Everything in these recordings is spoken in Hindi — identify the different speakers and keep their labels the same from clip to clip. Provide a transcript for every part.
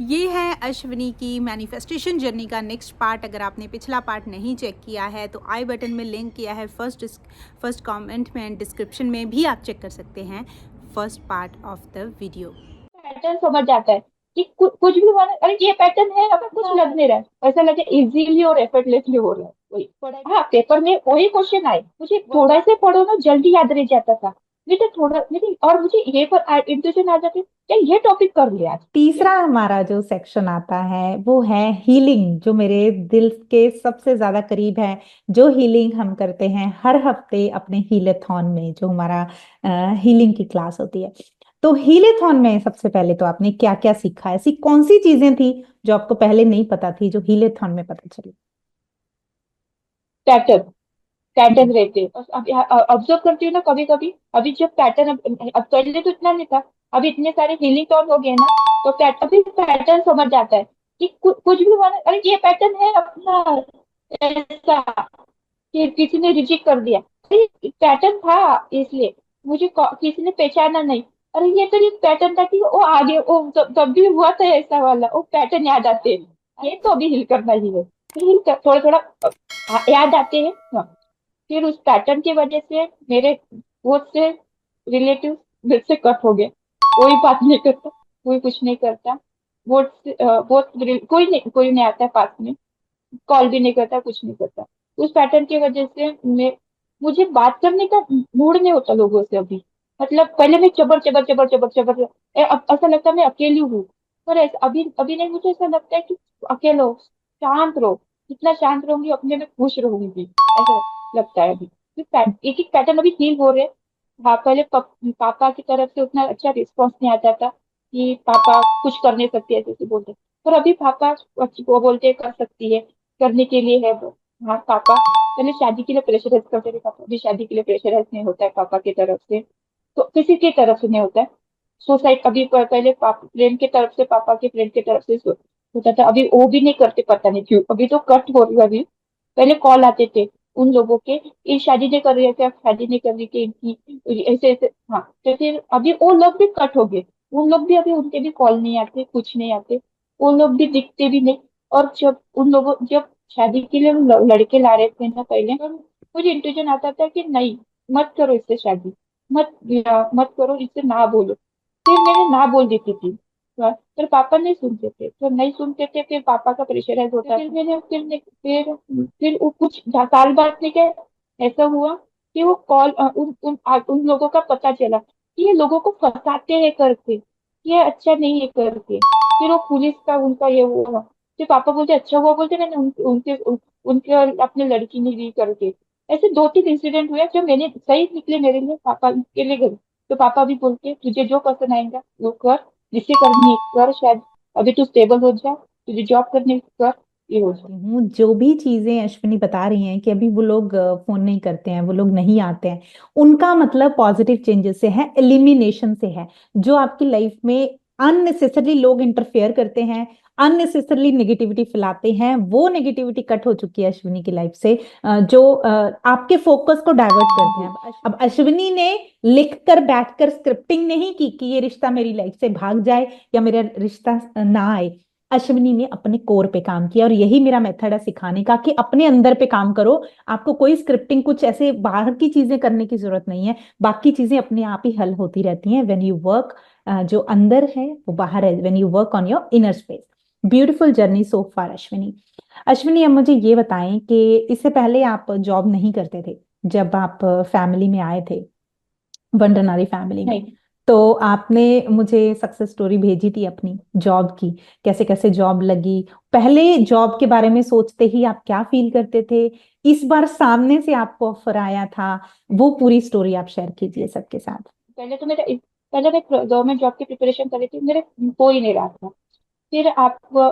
Speaker 1: ये है अश्विनी की मैनिफेस्टेशन जर्नी का नेक्स्ट पार्ट। अगर आपने पिछला पार्ट नहीं चेक किया है तो आई बटन में लिंक किया है, फर्स्ट कमेंट में एंड डिस्क्रिप्शन में भी आप चेक कर सकते हैं first part of the video.
Speaker 2: Pattern समझ जाता है कि कुछ भी होना, अरे ये पैटर्न है, अब कुछ लग नहीं रहा है, ऐसा लगे इजीली और एफर्टलेसली हो रहा है। वही हाँ, पेपर में वही क्वेश्चन आए, मुझे थोड़ा से पढ़ो ना जल्दी याद रह जाता था। नहीं तो थोड़ा नहीं, और मुझे ये पर इंट्यूशन आ जाती क्या ये टॉपिक कर लिया आज।
Speaker 3: तीसरा हमारा जो सेक्शन आता है वो है हीलिंग, जो मेरे दिल के सबसे ज्यादा करीब है। जो हीलिंग हम करते हैं हर हफ्ते अपने हीलेथॉन में, जो हमारा हीलिंग की क्लास होती है। तो हीलेथॉन में सबसे पहले तो आपने क्या क्या सीखा? ऐसी कौन सी चीजें थी जो आपको पहले नहीं पता थी, जो हीलेथॉन में पता चली?
Speaker 2: पैटर्न पैटर्न रहते हैं, और अब ऑब्जर्व करती हूँ ना कभी कभी। अभी जब पैटर्न अब पहले तो इतना नहीं था, अभी इतने सारे हीलिंग टॉन हो गए ना, तो अभी पैटर्न समझ जाता है कि कुछ भी होना, अरे ये पैटर्न है अपना, ऐसा कि किसी ने रिजेक्ट कर दिया, अरे पैटर्न था इसलिए मुझे किसी ने पहचाना नहीं, अरे ये तो एक पैटर्न था कि वो आगे वो तब भी हुआ था ऐसा वाला, वो पैटर्न याद आते हैं। ये तो अभी हिल करना ही है, फिर थोड़ा थोड़ा याद आते हैं। हाँ। फिर उस पैटर्न की वजह से मेरे बहुत से रिलेटिव मेरे से कट हो गए, कोई बात नहीं करता, कोई कुछ नहीं करता, कोई नहीं आता है पास में, कॉल भी नहीं करता, कुछ नहीं करता। उस पैटर्न की वजह से मुझे बात करने का मूड नहीं होता लोगों से अभी। मतलब पहले मैं चबर चबर चबर चबर चबर अब ऐसा लगता है मैं अकेली हूँ, पर अभी अभी नहीं, मुझे ऐसा लगता है कि अकेले हो, शांत रहो, जितना शांत रहूंगी अपने में खुश रहूंगी, ऐसा लगता है अभी। एक एक पैटर्न अभी फील हो रहे हैं। हाँ, पहले पापा की तरफ से उतना अच्छा रिस्पॉन्स नहीं आता था कि पापा कुछ कर नहीं सकती ऐसे ऐसे बोलते, पर अभी पापा वो बोलते कर सकती है, करने के लिए है वो। हाँ, पापा पहले शादी के लिए प्रेशराइज करते थे, पापा भी शादी के लिए प्रेशराइज नहीं होता है पापा की तरफ से, तो किसी की तरफ से नहीं होता है। सोसाइटी अभी पहले पापा फ्रेंड की तरफ से, पापा के फ्रेंड की तरफ से होता था, अभी वो भी नहीं करते, पता नहीं क्यों अभी तो कट हो रही है अभी। पहले कॉल आते थे उन लोगों के, ये शादी नहीं कर रही है क्या, शादी नहीं कर रही थी इनकी, ऐसे ऐसे। हाँ, तो फिर अभी वो लोग भी कट हो गए, उन लोग भी अभी उनके भी कॉल नहीं आते, कुछ नहीं आते, वो लोग भी दिखते भी नहीं। और जब शादी के लिए लड़के ला रहे थे ना पहले, तो मुझे इंट्यूजन आता था कि नहीं, मत करो इससे शादी, मत करो इससे, ना बोलो। फिर मैंने ना बोल देती थी, फिर पापा नहीं सुनते थे, तो नहीं सुनते थे, फिर पापा का प्रेशराइज होता, फिर मैंने फिर वो कुछ साल बाद में क्या ऐसा हुआ कि वो कॉल उन लोगों का पता चला कि ये लोगों को फंसाते हैं करके, ये अच्छा नहीं है करके। फिर वो पुलिस का उनका ये हुआ, फिर पापा बोलते अच्छा हुआ, बोलते मैंने उनके अपने लड़की ने दी करके। ऐसे दो तीन इंसिडेंट हुए जो मैंने सही निकले मेरे लिए, पापा के लिए गए, तो पापा भी बोलते तुझे जो पसंद आएगा वो कर, जिससे करनी है कर, शायद अभी तू स्टेबल हो जा, तुझे जॉब करने कर, ये हो जाए।
Speaker 3: हूँ जो भी चीजें अश्विनी बता रही हैं कि अभी वो लोग फोन नहीं करते हैं, वो लोग नहीं आते हैं, उनका मतलब पॉजिटिव चेंजेस से है, एलिमिनेशन से है। जो आपकी लाइफ में अननेसेसरली लोग इंटरफेयर करते हैं, अननेसेसरली नेगेटिविटी फैलाते हैं, वो नेगेटिविटी कट हो चुकी है अश्विनी की लाइफ से। जो आपके फोकस को डाइवर्ट करते हैं। अब अश्विनी ने लिख कर बैठ कर स्क्रिप्टिंग नहीं की कि ये रिश्ता मेरी लाइफ से भाग जाए या मेरा रिश्ता ना आए। अश्विनी ने अपने कोर पे काम किया, और यही मेरा मेथड है सिखाने का कि अपने अंदर पे काम करो। आपको कोई स्क्रिप्टिंग, कुछ ऐसे बाहर की चीजें करने की जरूरत नहीं है। बाकी चीजें अपने आप ही हल होती रहती हैं। व्हेन यू वर्क, जो अंदर है वो बाहर है। When you work on your inner space. Beautiful journey so far Ashwini. Ashwini, अब मुझे ये बताएं कि इससे पहले आप जॉब नहीं करते थे जब आप फैमिली में आए थे, वंडरनारी फैमिली में।
Speaker 2: नहीं,
Speaker 3: तो आपने मुझे सक्सेस स्टोरी भेजी थी अपनी जॉब की, कैसे कैसे जॉब लगी। पहले जॉब के बारे में सोचते ही आप क्या फील करते थे? इस बार सामने से आपको ऑफर आया था, वो पूरी स्टोरी आप शेयर कीजिए सबके साथ।
Speaker 2: पहले तो मेरा पहले मैं गवर्नमेंट जॉब की प्रिपरेशन कर रही थी, मेरे हो ही नहीं रहा था। फिर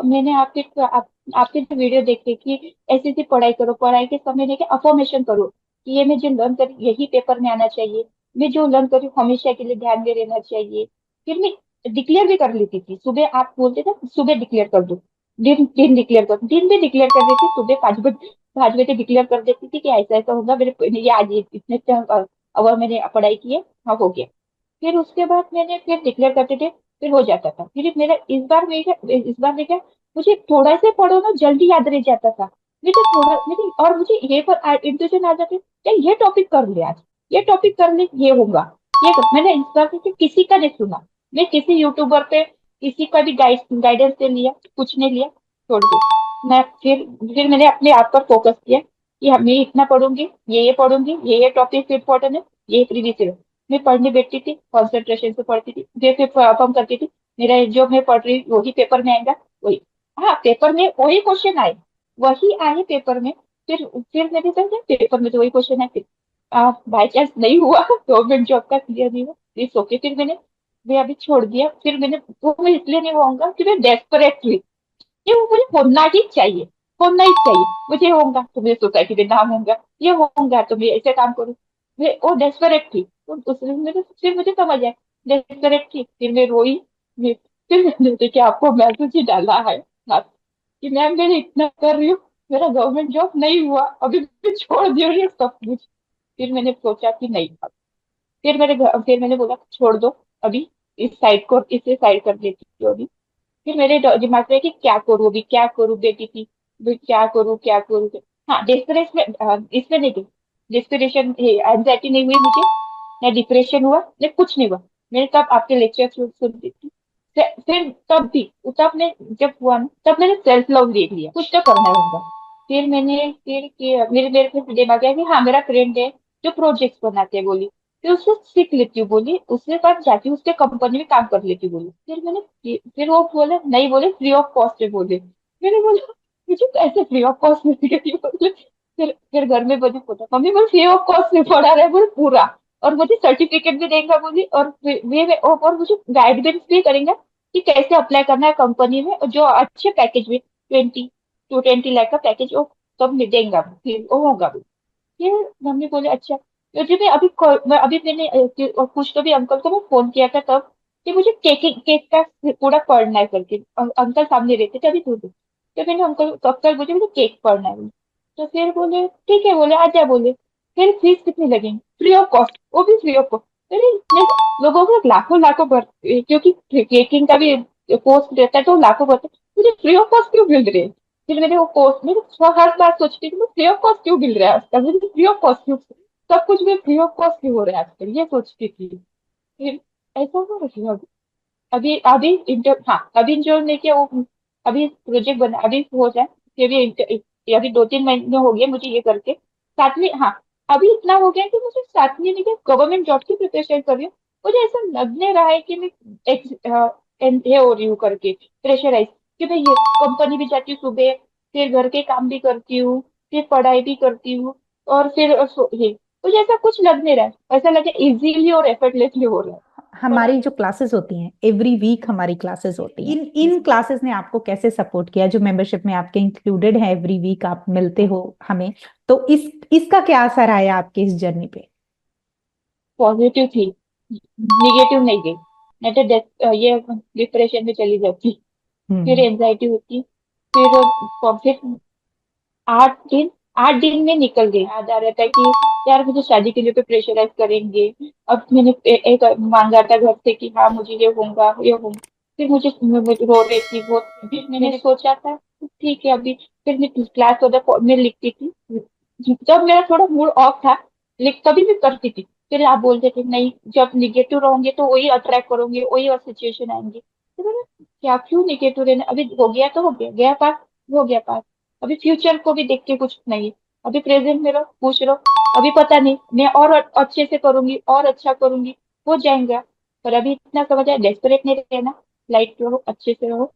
Speaker 2: मैंने आपके जो वीडियो देखी कि ऐसी ऐसी पढ़ाई करो, पढ़ाई के समय लेके अफर्मेशन करो कि ये मैं जो लर्न करी यही पेपर में आना चाहिए, मैं जो लर्न करी हमेशा के लिए ध्यान में रहना चाहिए। फिर मैं डिक्लेयर भी कर लेती थी, सुबह आप बोलते थे सुबह डिक्लेयर कर दो, दिन दिन डिक्लेयर कर, दिन भी डिक्लेयर कर देती, सुबह 5 बजे 5 बजे डिक्लेयर कर देती थी कि ऐसा ऐसा होगा मेरे ये आज इतने अवर मैंने पढ़ाई की है, हाँ हो गया। फिर उसके बाद मैंने फिर डिक्लेयर करते थे, फिर हो जाता था। फिर मेरा इस बार में क्या, मुझे थोड़ा से पढ़ो ना जल्दी याद रह जाता था। मुझे थोड़ा मेरी और मुझे ये पर इंट्यूशन आ जाती क्या, ये टॉपिक कर ले आज, ये टॉपिक कर ले, ये होगा। मैंने इस बार से किसी का नहीं सुना, मैं किसी यूट्यूबर पे किसी का भी गाइडेंस ले लिया, कुछ नहीं लिया, छोड़ दो। मैं फिर मैंने अपने आप पर फोकस किया कि मैं इतना पढ़ूंगी, ये पढ़ूंगी, ये टॉपिक इम्पोर्टेंट है, ये प्रीवियस ईयर। मैं पढ़ने बैठती थी, कंसंट्रेशन से पढ़ती थी, फिर परफॉर्म करती थी। मेरा जो मैं पढ़ रही वही पेपर में आएगा, वही, हाँ पेपर में वही क्वेश्चन आए, वही आए पेपर में। फिर मैंने कहा पेपर में तो वही क्वेश्चन आए, फिर बाई चांस नहीं हुआ गवर्नमेंट जॉब का क्लियर नहीं हुआ, इट्स ओके। फिर मैं अभी छोड़ दिया। फिर वो मैं इसलिए नहीं होऊंगा कि मैं डेस्परेट थी, ये वो मुझे होना ही चाहिए, होना ही चाहिए। मुझे होगा तो मेरी सोसाइटी में नाम होगा, ये होगा तो मैं ऐसे काम करूँ। मैं वो डेस्परेट थी, तो उसमें फिर मुझे समझ आया, डेस्परेट थी। फिर मैं रोई। फिर मैंने देखिए आपको मैसेज ही डाला है आप, कि मैम मैं इतना कर रही हूँ, मेरा गवर्नमेंट जॉब नहीं हुआ, अभी मैं छोड़ दे रही हूँ सब कुछ। फिर मैंने सोचा कि नहीं, फिर मैंने बोला छोड़ दो अभी, इस साइड को इसे साइड कर देती हूँ अभी। फिर मेरे दिमाग में कि क्या करूँ अभी, क्या करूँ बेटी की, भी क्या करूँ क्या करूँ। हाँ डिस्परेशन में, इसमें नहीं गई, डिस्परेशन एंजाइटी नहीं हुई मुझे, न डिप्रेशन हुआ, न कुछ नहीं हुआ। मैंने तब आपके लेक्चर सुनती थी, फिर तब भी, तब मैं जब हुआ ना, तब मैंने सेल्फ लव देख लिया, कुछ तो करना होगा। फिर किया, मेरे मेरे फिर दिमाग आया कि हाँ मेरा फ्रेंड है जो प्रोजेक्ट्स बनाते हैं बोली, फिर उससे सीख लेती हूँ बोली, उसके पास जाती हूँ, उसके कंपनी में काम कर लेती हूँ बोली। फिर वो बोले नहीं, बोले फ्री ऑफ कॉस्ट है बोले। मैंने बोला मुझे कैसे फ्री ऑफ कॉस्ट मिल गई बोले। फिर घर में बोली, बोला मम्मी बोले फ्री ऑफ कॉस्ट में पढ़ा रहा है बोले पूरा, और मुझे सर्टिफिकेट भी देगा बोली, और और मुझे गाइडेंस भी करेंगे कि कैसे अप्लाई करना है कंपनी में, और जो अच्छे पैकेज में 20 to 20 लाख का पैकेज वो सब देंगे, फिर वो होगा। फिर मम्मी बोले अच्छा। मुझे भी मैंने और कुछ तो भी अंकल को मैं फोन किया था तब, कि मुझे केक का पूरा पढ़ना है करके, अंकल सामने रहते थे अभी दूर दूर। तो मैंने अंकल मुझे मुझे केक पढ़ना है। तो फिर बोले ठीक है, बोले आजा बोले। फिर फीस कितनी लगेगी, फ्री ऑफ कॉस्ट, वो भी फ्री ऑफ कॉस्ट। अरे लोगों को लाखों लाखों क्योंकि केकिंग का भी कोर्स रहता है तो लाखों भरते, मुझे फ्री ऑफ कॉस्ट क्यों मिल रहे हैं। फिर मैंने वो कोर्स, मेरे हर बार सोचती थी फ्री ऑफ कॉस्ट क्यों मिल रहा है आजकल, मुझे फ्री ऑफ कॉस्ट क्यों, सब कुछ में फ्री ऑफ कॉस्ट क्यों हो रहा है आजकल, ये सोचती थी। फिर ऐसा हो रहा है अभी अभी इंटर, हाँ अभी जो नहीं किया वो, अभी प्रोजेक्ट बना, अभी हो जाए, ये भी ये अभी 2-3 महीने हो गए मुझे ये करके, सातवीं, हाँ अभी इतना हो गया कि मुझे सातवीं में गवर्नमेंट जॉब की प्रिपरेशन कर रही हूँ। मुझे ऐसा लगने रहा है कि मैं ये हो रही हूँ करके प्रेशराइज, कि मैं ये कंपनी भी जाती हूँ सुबह, फिर घर के काम भी करती हूँ, फिर पढ़ाई भी करती हूँ, और फिर ये मुझे ऐसा कुछ लग नहीं रहा है, ऐसा लगे इजीली और एफर्टलेसली हो रहा है
Speaker 3: हमारी
Speaker 2: पढ़ाई।
Speaker 3: जो क्लासेस होती हैं एवरी वीक हमारी क्लासेस होती हैं, इन इन क्लासेस ने आपको कैसे सपोर्ट किया, जो मेंबरशिप में आपके इंक्लूडेड है, एवरी वीक आप मिलते हो हमें, तो इसका क्या असर आया आपके इस जर्नी पे?
Speaker 2: पॉजिटिव थी, निगेटिव नहीं गई, नहीं तो ये डिप्रेशन में चली जाती, फिर
Speaker 3: हम्म।
Speaker 2: एंजाइटी होती। फिर 8 दिन, 8 दिन में निकल गए, याद आ रहा था कि यार मुझे शादी के लिए तो प्रेशराइज करेंगे। अब मैंने एक मांगा था घर से कि हाँ मुझे ये होगा ये होगा। फिर मुझे रो रही थी बहुत, फिर मैंने सोचा था ठीक है अभी। फिर मैं क्लास में लिखती थी, जब मेरा थोड़ा मूड ऑफ था, लिख तभी मैं करती थी। फिर आप बोलते थे नहीं, जब निगेटिव रहोगे तो वही अट्रैक्ट करोगे, वही और सिचुएशन आएंगे। तो मैंने क्या, क्यों निगेटिव रहना, अभी हो गया तो हो गया, गया पास, हो गया पास। अभी फ्यूचर को भी देख के कुछ नहीं है, अभी प्रेजेंट में रहो, खुश रहो। अभी पता नहीं, मैं और अच्छे से करूंगी और अच्छा करूंगी, हो जाएगा। पर अभी इतना समझ आया, डेस्परेट नहीं रहना, लाइट रहो, अच्छे से रहो।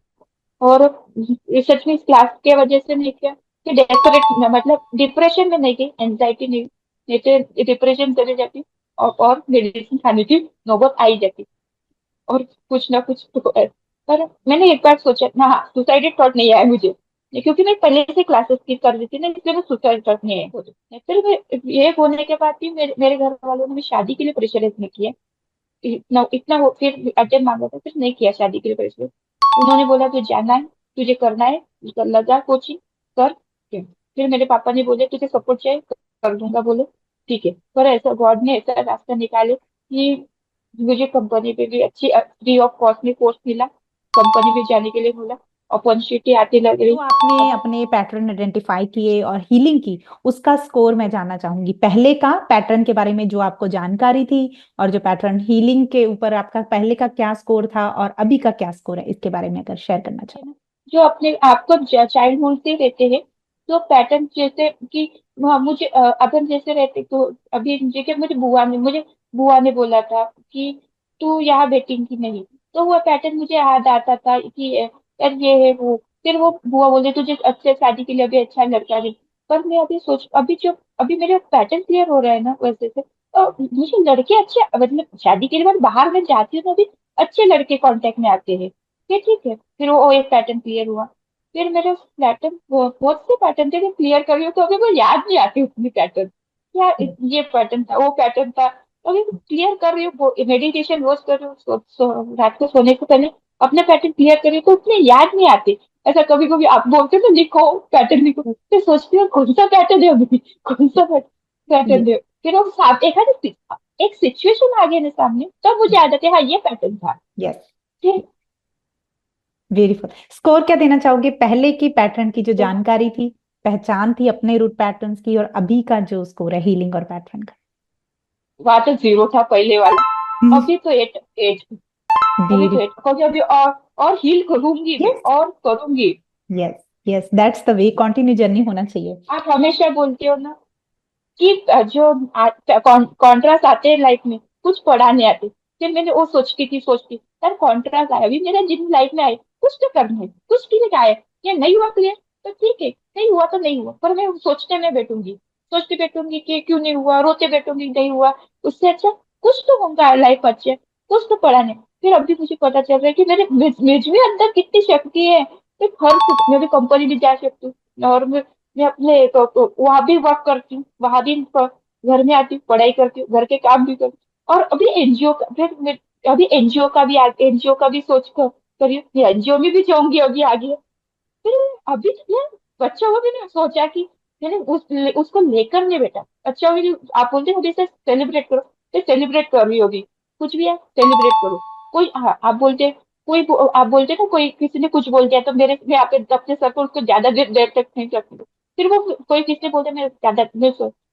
Speaker 2: और ये सच में इस क्लास के वजह से नहीं किया कि डेस्परेट, मतलब डिप्रेशन में नहीं गई, एंजाइटी नहीं तो डिप्रेशन चले जाती, और मेडिसिन खाने की नौबत आई जाती, और कुछ ना कुछ तो पर मैंने एक बार सोचा ना, हाँ सुसाइडेड थॉट नहीं आया मुझे, क्योंकि मैं पहले से क्लासेस स्किप कर रही थी ना, इसलिए मैं सुसाइड थॉट नहीं आया मुझे। फिर ये होने के बाद भी मेरे घर वालों ने भी शादी के लिए प्रेशराइज नहीं किया, इतना इतना हो, फिर अर्जेंट मांगा था, फिर नहीं किया शादी के लिए प्रेशराइज। उन्होंने बोला तुझे जाना है, तुझे करना है, कर लगा कोचिंग कर। फिर मेरे पापा ने बोले तुझे सपोर्ट चाहिए, कर दूंगा बोले ठीक है। पर ऐसा गॉड ने ऐसा रास्ता निकाले कि मुझे कंपनी पे भी अच्छी फ्री ऑफ कॉस्ट में कोर्स मिला, कंपनी में जाने के लिए मिला, अपॉर्चुनिटी आती लग
Speaker 3: जो
Speaker 2: रही।
Speaker 3: आपने
Speaker 2: अब
Speaker 3: अपने पैटर्न आइडेंटिफाई किए और हीलिंग की, उसका स्कोर मैं जानना चाहूंगी। पहले का पैटर्न के बारे में जो आपको जानकारी थी, और जो पैटर्न हीलिंग के ऊपर आपका पहले का क्या स्कोर था और अभी का क्या स्कोर है, इसके बारे में अगर शेयर करना
Speaker 2: है
Speaker 3: चाहो।
Speaker 2: ना, जो अपने आपको चाइल्डहुड से रहते हैं, तो पैटर्न जैसे कि हाँ, मुझे अपन जैसे रहते तो अभी जैसे मुझे बुआ ने बोला था कि तू यहाँ बैठेंगी नहीं, तो वो पैटर्न मुझे याद आता था कि यार ये है वो। फिर वो बुआ बोले तुझे अच्छे शादी के लिए अभी अच्छा लड़का नहीं। पर मैं अभी मेरे पैटर्न क्लियर हो रहा है ना वैसे से, तो मुझे लड़के अच्छे, मतलब शादी के लिए मैं बाहर में जाती हूँ तो अभी अच्छे लड़के कांटेक्ट में आते हैं। ये ठीक है, फिर वो एक पैटर्न क्लियर हुआ। फिर मेरे पैटर्न बहुत से पैटर्न थे, क्लियर कर रही हूँ तो अभी वो याद नहीं आती उतनी पैटर्न क्या। ये पैटर्न था, वो पैटर्न था, अभी क्लियर कर रही हूँ, मेडिटेशन रोज कर रही हूँ, रात को सोने से पहले अपने पैटर्न क्लियर कर रही हूँ तो उतने याद नहीं आते। ऐसा कभी कभी आप बोलते हो तो लिखो, पैटर्न लिखो, फिर सोचती हूँ कौन सा पैटर्न है अभी, कौन सा पैटर्न है। फिर वो एक सिचुएशन आ गया ना सामने, तब मुझे याद आता है हाँ ये पैटर्न था।
Speaker 3: यस,
Speaker 2: फिर
Speaker 3: ब्यूटीफुल। स्कोर क्या देना चाहोगे पहले की पैटर्न की जो
Speaker 2: तो
Speaker 3: जानकारी थी, पहचान थी अपने रूट पैटर्न्स की, और अभी का जो स्कोर है हीलिंग और पैटर्न का?
Speaker 2: वहां तो जीरो था पहले वाला, अभी तो एट एट, अभी तो एट,
Speaker 3: ब्यूटीफुल।
Speaker 2: क्योंकि अभी और हील करूंगी मैं,
Speaker 3: यस,
Speaker 2: और करूंगी।
Speaker 3: Yes, yes, that's the way, continue journey होना चाहिए।
Speaker 2: आप हमेशा बोलते हो ना कि जो कॉन्ट्रास्ट आते हैं लाइफ में, कुछ पढ़ाने आते। फिर मैंने वो सोचती यार कॉन्ट्रास्ट आया, अभी मेरा जिन लाइफ में आए कुछ तो करना है, कुछ क्लियर आए, ये नहीं हुआ क्लियर तो ठीक है, नहीं हुआ तो नहीं हुआ, पर मैं सोचते में बैठूंगी, सोचती बैठूंगी कि क्यों नहीं हुआ, रोते बैठूंगी नहीं हुआ। उससे अच्छा कुछ तो होगा लाइफ अच्छे, कुछ तो पढ़ाने। फिर अभी मुझे पता चल रहा है कि मेरे मुझ में अंदर कितनी शक्ति है। मैं हर कुछ, मैं भी कंपनी भी जा सकती हूँ, और मैं अपने वहां भी वर्क करती हूँ, वहां भी घर में आती हूँ, पढ़ाई करती हूँ, घर के काम भी करती हूँ, और अभी एनजीओ का फिर अभी एनजीओ का भी सोच कर करी हूँ, एनजीओ में भी जाऊंगी अभी आगे। फिर अभी यार बच्चा हुआ, मैंने सोचा कि मैंने उसको लेकर नहीं बेटा, अच्छा हुआ आप बोलते हो अभी से सेलिब्रेट करो, तो सेलिब्रेट कर रही होगी, कुछ भी है सेलिब्रेट करो। कोई हाँ, आप बोलते ना कोई किसी ने कुछ बोल दिया तो मैं अपने सर पर उसको ज्यादा देर तक नहीं रखती हूँ। फिर वो कोई किसी ने बोलता मैं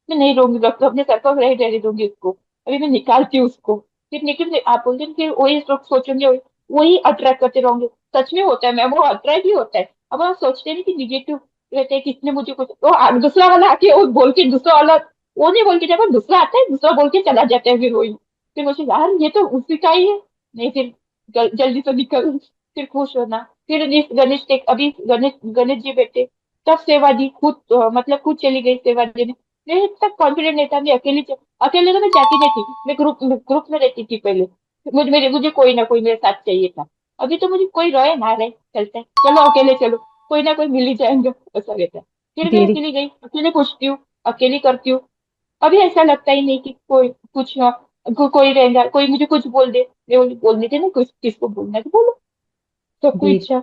Speaker 2: नहीं रहूंगी, तो अपने सर पर नहीं रहने दूंगी उसको, अभी मैं निकालती हूँ उसको। फिर लेकिन आप बोलते हैं फिर वही लोग सोचेंगे, वही अट्रैक्ट करते रहोगे। सच में होता है मैम, वो अट्रैक्ट ही होता है। अब आप सोचते नहीं कि निगेटिव रहते हैं, किसने मुझे कुछ वो दूसरा वाला आके वो बोल के दूसरा वाला, वो नहीं बोल के जब दूसरा आता है दूसरा बोल के चला जाता है, फिर वही। फिर मुझे यार ये तो उसी का ही है, नहीं फिर जल्दी से निकल, फिर खुश होना। फिर गणेश जी बैठे, तब सेवा दी खुद, मतलब खुद चली गई सेवा देने। मेरे तक कॉन्फिडेंट नहीं था, मैं अकेले तो मैं जाती नहीं थी, मैं ग्रुप में रहती थी पहले। मुझे कोई ना कोई मेरे साथ चाहिए था। अभी तो मुझे कोई रहे ना रहे चलता है, चलो अकेले चलो, कोई ना कोई मिल ही जाएंगे, ऐसा रहता है। फिर मैं
Speaker 3: ब्यूटी
Speaker 2: अकेली गई, अकेले पूछती हूँ, अकेली करती हूँ। अभी ऐसा लगता ही नहीं कि कोई कुछ कोई रहेगा, कोई मुझे कुछ बोल दे, मैं बोल देती ना, कुछ किसको बोलना है तो बोलो, सबको इच्छा।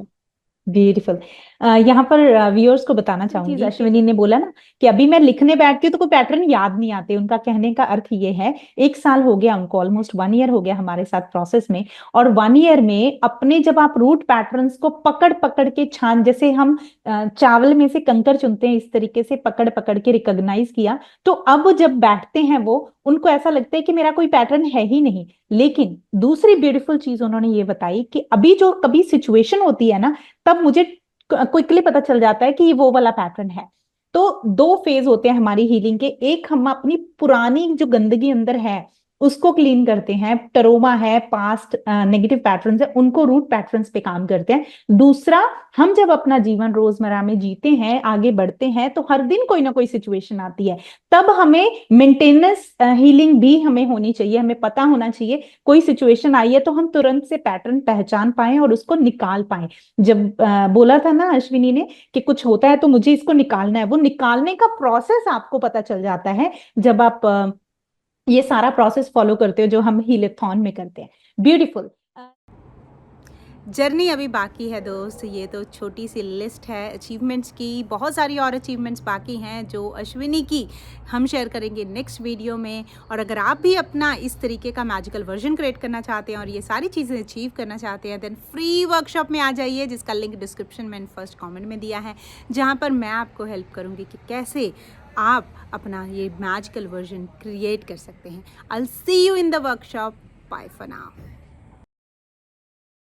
Speaker 3: ब्यूटीफुल। यहाँ पर व्यूअर्स को बताना चीज
Speaker 2: ठीक है।
Speaker 3: अश्विनी ने बोला ना कि अभी मैं लिखने बैठती हूँ तो कोई पैटर्न याद नहीं आते, उनका कहने का अर्थ ये है, 1 साल हो गया उनको, ऑलमोस्ट 1 ईयर हो गया हमारे साथ प्रोसेस में। और 1 ईयर में अपने जब आप रूट पैटर्न्स को पकड़ पकड़ के छान, जैसे हम चावल में से कंकर चुनते हैं, इस तरीके से पकड़ पकड़ के रिकॉग्नाइज किया, तो अब जब बैठते हैं वो, उनको ऐसा लगता है कि मेरा कोई पैटर्न है ही नहीं। लेकिन दूसरी ब्यूटीफुल चीज उन्होंने ये बताई कि अभी जो कभी सिचुएशन होती है ना, तब मुझे क्विकली पता चल जाता है कि ये वो वाला पैटर्न है। तो 2 फेज होते हैं हमारी हीलिंग के, एक हम अपनी पुरानी जो गंदगी अंदर है उसको क्लीन करते हैं, टरोमा है, पास्ट नेगेटिव पैटर्न्स है, उनको रूट पैटर्न्स पे काम करते हैं। दूसरा, हम जब अपना जीवन रोजमर्रा में जीते हैं, आगे बढ़ते हैं, तो हर दिन कोई ना कोई सिचुएशन आती है, तब हमें मेंटेनेंस हीलिंग भी हमें होनी चाहिए, हमें पता होना चाहिए कोई सिचुएशन आई है तो हम तुरंत से पैटर्न पहचान पाए और उसको निकाल पाए। जब बोला था ना अश्विनी ने कि कुछ होता है तो मुझे इसको निकालना है, वो निकालने का प्रोसेस आपको पता चल जाता है जब आप ये सारा प्रोसेस फॉलो करते हो जो हम हीलेथॉन में करते हैं। ब्यूटीफुल।
Speaker 1: जर्नी अभी बाकी है दोस्त, ये तो छोटी सी लिस्ट है अचीवमेंट्स की, बहुत सारी और अचीवमेंट्स बाकी हैं जो अश्विनी की हम शेयर करेंगे नेक्स्ट वीडियो में। और अगर आप भी अपना इस तरीके का मैजिकल वर्जन क्रिएट करना चाहते हैं और ये सारी चीज़ें अचीव करना चाहते हैं, देन फ्री वर्कशॉप में आ जाइए, जिसका लिंक डिस्क्रिप्शन में फर्स्ट कमेंट में दिया है, जहाँ पर मैं आपको हेल्प करूँगी कि कैसे आप अपना ये मैजिकल वर्जन क्रिएट कर सकते हैं। I will see you in the workshop. Bye for now.